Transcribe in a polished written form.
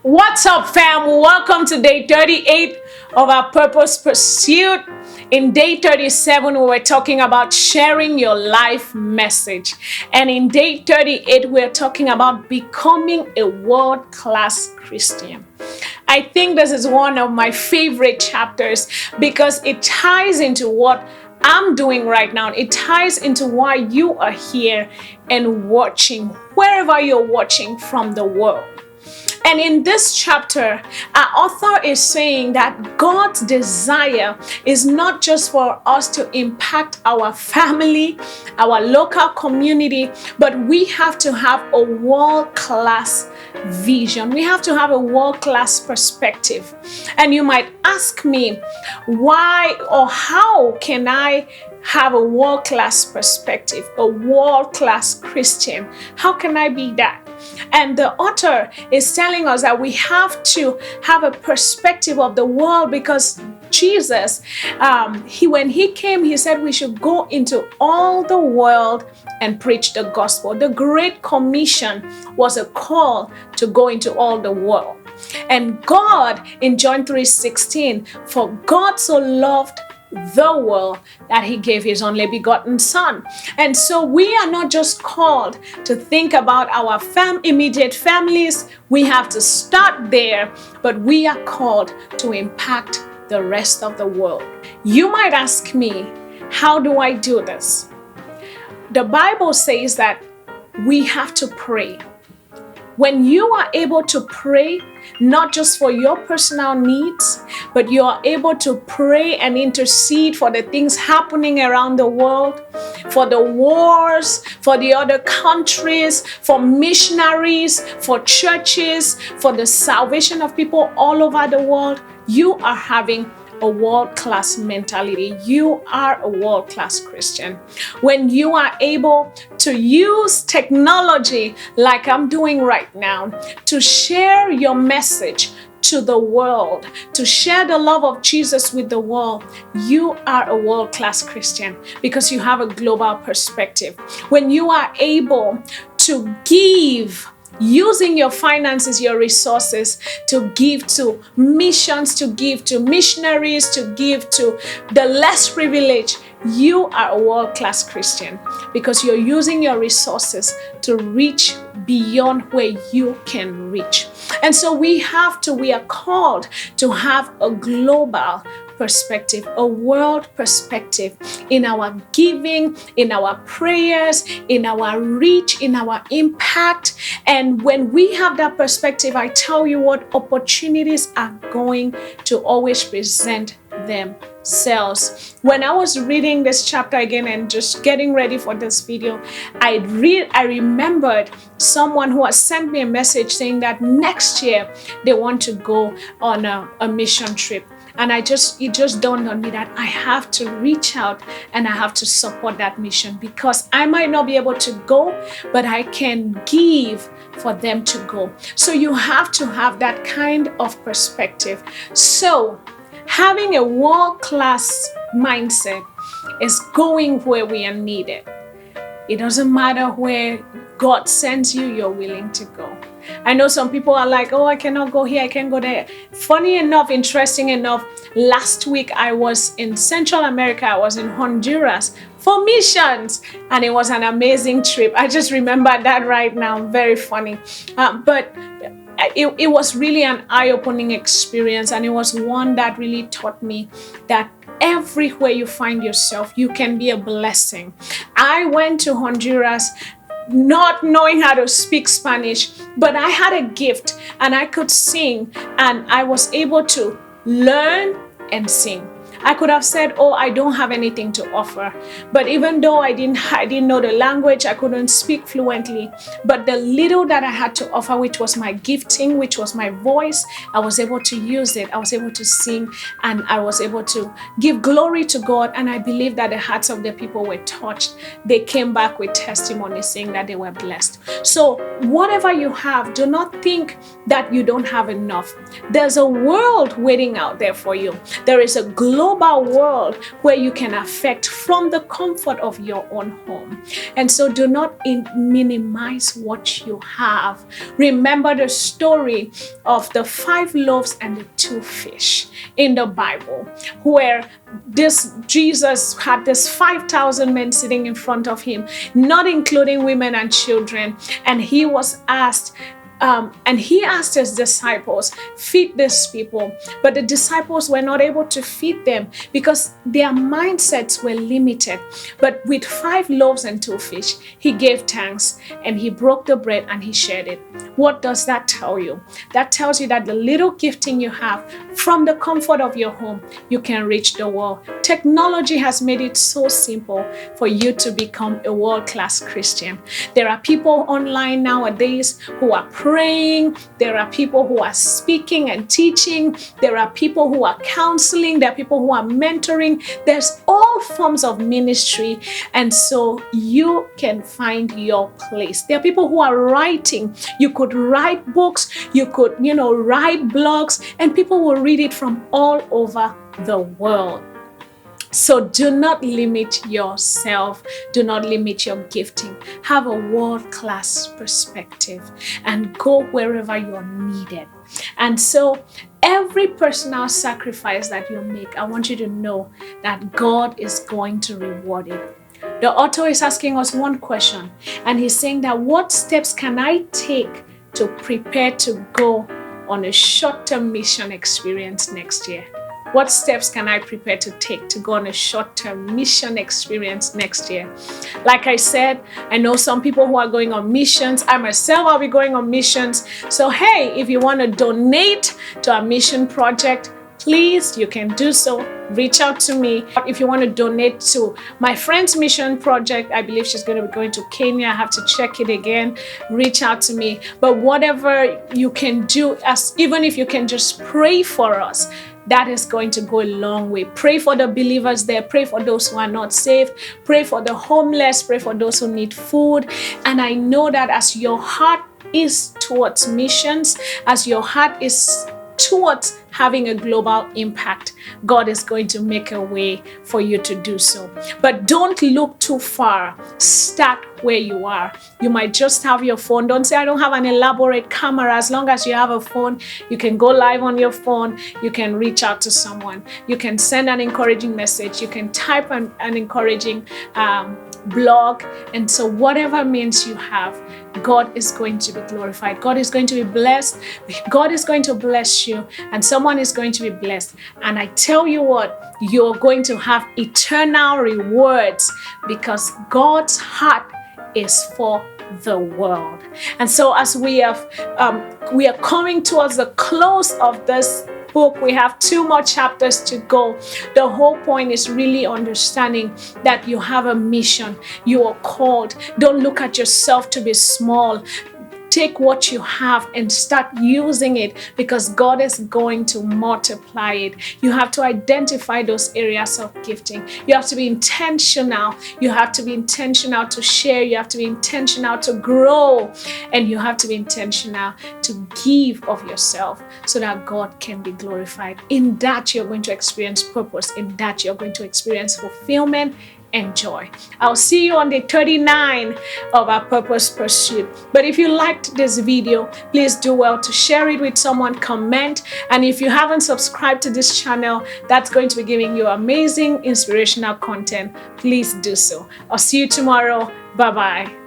What's up, fam? Welcome to day 38 of our Purpose Pursuit. In day 37, we were talking about sharing your life message. And in day 38, we're talking about becoming a world-class Christian. I think this is one of my favorite chapters because it ties into what I'm doing right now. It ties into why you are here and watching, wherever you're watching from the world. And in this chapter, our author is saying that God's desire is not just for us to impact our family, our local community, but we have to have a world-class vision. We have to have a world-class perspective. And you might ask me, why or how can I have a world-class perspective, a world-class Christian? How can I be that? And the author is telling us that we have to have a perspective of the world because Jesus, when he came, he said we should go into all the world and preach the gospel. The Great Commission was a call to go into all the world. And God, in John 3:16, for God so loved the world that he gave his only begotten son. And so we are not just called to think about our immediate families. We have to start there, but we are called to impact the rest of the world. You might ask me, how do I do this? The Bible says that we have to pray. When you are able to pray, not just for your personal needs, but you are able to pray and intercede for the things happening around the world, for the wars, for the other countries, for missionaries, for churches, for the salvation of people all over the world, you are having a world-class mentality. You are a world-class Christian. When you are able to use technology like I'm doing right now to share your message to the world, to share the love of Jesus with the world, you are a world-class Christian because you have a global perspective. When you are able to give, using your finances, your resources to give to missions, to give to missionaries, to give to the less privileged, you are a world-class Christian because you're using your resources to reach beyond where you can reach. And so we are called to have a global perspective, a world perspective in our giving, in our prayers, in our reach, in our impact. And when we have that perspective, I tell you what, opportunities are going to always present themselves. When I was reading this chapter again and just getting ready for this video, I remembered someone who has sent me a message saying that next year they want to go on a mission trip. And it just dawned on me that I have to reach out and I have to support that mission because I might not be able to go, but I can give for them to go. So you have to have that kind of perspective. So having a world-class mindset is going where we are needed. It doesn't matter where God sends you, you're willing to go. I know some people are like, oh, I cannot go here, I can't go there. Funny enough, interesting enough, last week I was in Central America, I was in Honduras for missions, and it was an amazing trip. I just remember that right now, very funny. But it was really an eye-opening experience, and it was one that really taught me that everywhere you find yourself, you can be a blessing. I went to Honduras not knowing how to speak Spanish, but I had a gift and I could sing, and I was able to learn and sing. I could have said, oh, I don't have anything to offer. But even though I didn't know the language, I couldn't speak fluently. But the little that I had to offer, which was my gifting, which was my voice, I was able to use it. I was able to sing and I was able to give glory to God. And I believe that the hearts of the people were touched. They came back with testimony saying that they were blessed. So whatever you have, do not think that you don't have enough. There's a world waiting out there for you. There is a global global world where you can affect from the comfort of your own home. And so do not minimize what you have. Remember the story of the 5 loaves and the 2 fish in the Bible, where Jesus had this 5,000 men sitting in front of him, not including women and children. And he was asked, and he asked his disciples, feed these people. But the disciples were not able to feed them because their mindsets were limited. But with 5 loaves and 2 fish, he gave thanks and he broke the bread and he shared it. What does that tell you? That tells you that the little gifting you have from the comfort of your home, you can reach the world. Technology has made it so simple for you to become a world-class Christian. There are people online nowadays who are praying. There are people who are speaking and teaching. There are people who are counseling. There are people who are mentoring. There's all forms of ministry. And so you can find your place. There are people who are writing. You could write books. You could, write blogs, and people will read it from all over the world. So do not limit yourself. Do not limit your gifting. Have a world-class perspective and go wherever you're needed. And so every personal sacrifice that you make, I want you to know that God is going to reward it. The author is asking us one question, and he's saying that what steps can I take to prepare to go on a short-term mission experience next year? What steps can I prepare to take to go on a short-term mission experience next year? Like I said, I know some people who are going on missions. I myself, I'll be going on missions. So hey, if you want to donate to our mission project, please, you can do so. Reach out to me. If you want to donate to my friend's mission project, I believe she's going to be going to Kenya. I have to check it again. Reach out to me. But whatever you can do, even if you can just pray for us, that is going to go a long way. Pray for the believers there. Pray for those who are not saved. Pray for the homeless. Pray for those who need food. And I know that as your heart is towards missions, as your heart is towards having a global impact, God is going to make a way for you to do so. But don't look too far. Start where you are. You might just have your phone. Don't say, I don't have an elaborate camera. As long as you have a phone, you can go live on your phone. You can reach out to someone. You can send an encouraging message. You can type an encouraging blog. And so whatever means you have, God is going to be glorified. God is going to be blessed. God is going to bless you, and someone is going to be blessed. And I tell you what, you're going to have eternal rewards because God's heart is for the world. And so as we are coming towards the close of this book, we have 2 more chapters to go. The whole point is really understanding that you have a mission. You are called. Don't look at yourself to be small. Take what you have and start using it because God is going to multiply it. You have to identify those areas of gifting. You have to be intentional. You have to be intentional to share. You have to be intentional to grow. And you have to be intentional to give of yourself so that God can be glorified. In that, you're going to experience purpose. In that, you're going to experience fulfillment and joy. I'll see you on day 39 of our Purpose Pursuit. But if you liked this video, please do well to share it with someone, comment. And if you haven't subscribed to this channel, that's going to be giving you amazing, inspirational content. Please do so. I'll see you tomorrow. Bye-bye.